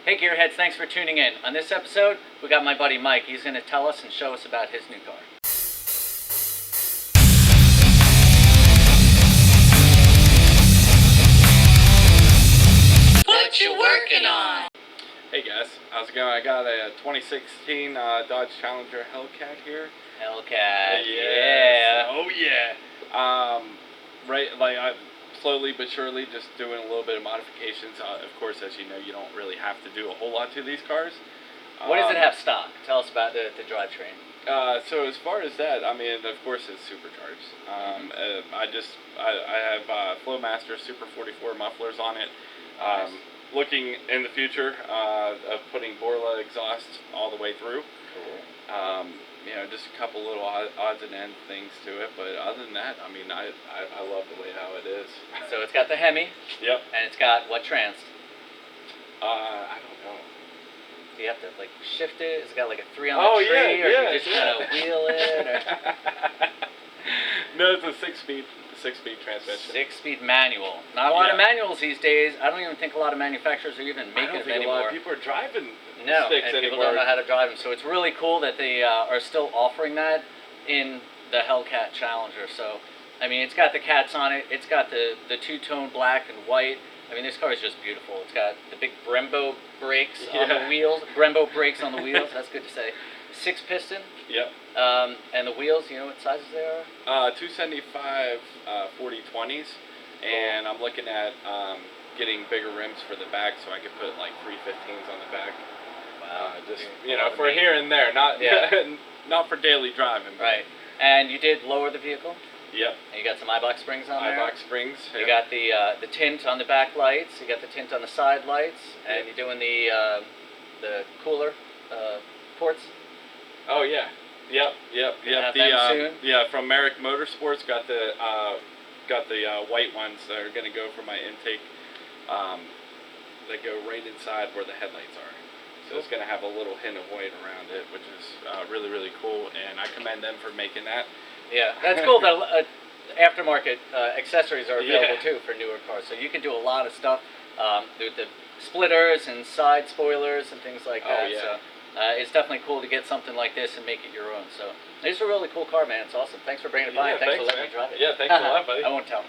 Hey Gearheads, thanks for tuning in. On this episode, we got my buddy Mike. He's going to tell us and show us about his new car. What you working on? Hey guys, how's it going? I got a 2016 Dodge Challenger Hellcat here. Hellcat, yeah. Oh yeah. Right, like I'm slowly but surely just doing a little bit of modifications. Of course, as you know, you don't really have to do a whole lot to these cars. What does it have stock? Tell us about the drivetrain. So as far as that, I mean, of course it's supercharged. I have Flowmaster Super 44 mufflers on it. Nice. Looking in the future of putting Borla exhaust all the way through. Cool. You know, just a couple little odds and ends things to it, but other than that, I mean, I love the way how it is. So it's got the Hemi. Yep. And it's got what trans? I don't know. Do you have to like shift it? Has it got like a 3 on the tree, or do you just kind of wheel it? Or? No, it's a six-speed transmission. 6-speed manual. Not a lot of manuals these days. I don't even think a lot of manufacturers are even making them anymore. A lot of people are driving and sticks people anymore. don't know how to drive them. So it's really cool that they are still offering that in the Hellcat Challenger. So, I mean, it's got the cats on it. It's got the two-tone black and white. I mean, this car is just beautiful. It's got the big Brembo brakes on the wheels. Brembo brakes on the wheels. That's good to say. 6-piston. Yep. And the wheels, you know what sizes they are? 275 40/20s, and I'm looking at getting bigger rims for the back so I could put like 315s on the back. Wow. Just, you know, for here and there, not not for daily driving. Right. And you did lower the vehicle? Yep. And you got some Eibach springs on there? Eibach springs. You got the tint on the back lights, you got the tint on the side lights, and you're doing the cooler ports? Oh yeah. Yep. Have them soon? Yeah, from Merrick Motorsports got the white ones that are going to go for my intake. That go right inside where the headlights are. So it's going to have a little hint of white around it, which is really, really cool, and I commend them for making that. Yeah, that's cool that aftermarket accessories are available too for newer cars. So you can do a lot of stuff with the splitters and side spoilers and things like that. So it's definitely cool to get something like this and make it your own. So it's a really cool car, man. It's awesome. Thanks for bringing it by. Thanks for letting me drive it. Yeah, thanks a lot, buddy. I won't tell.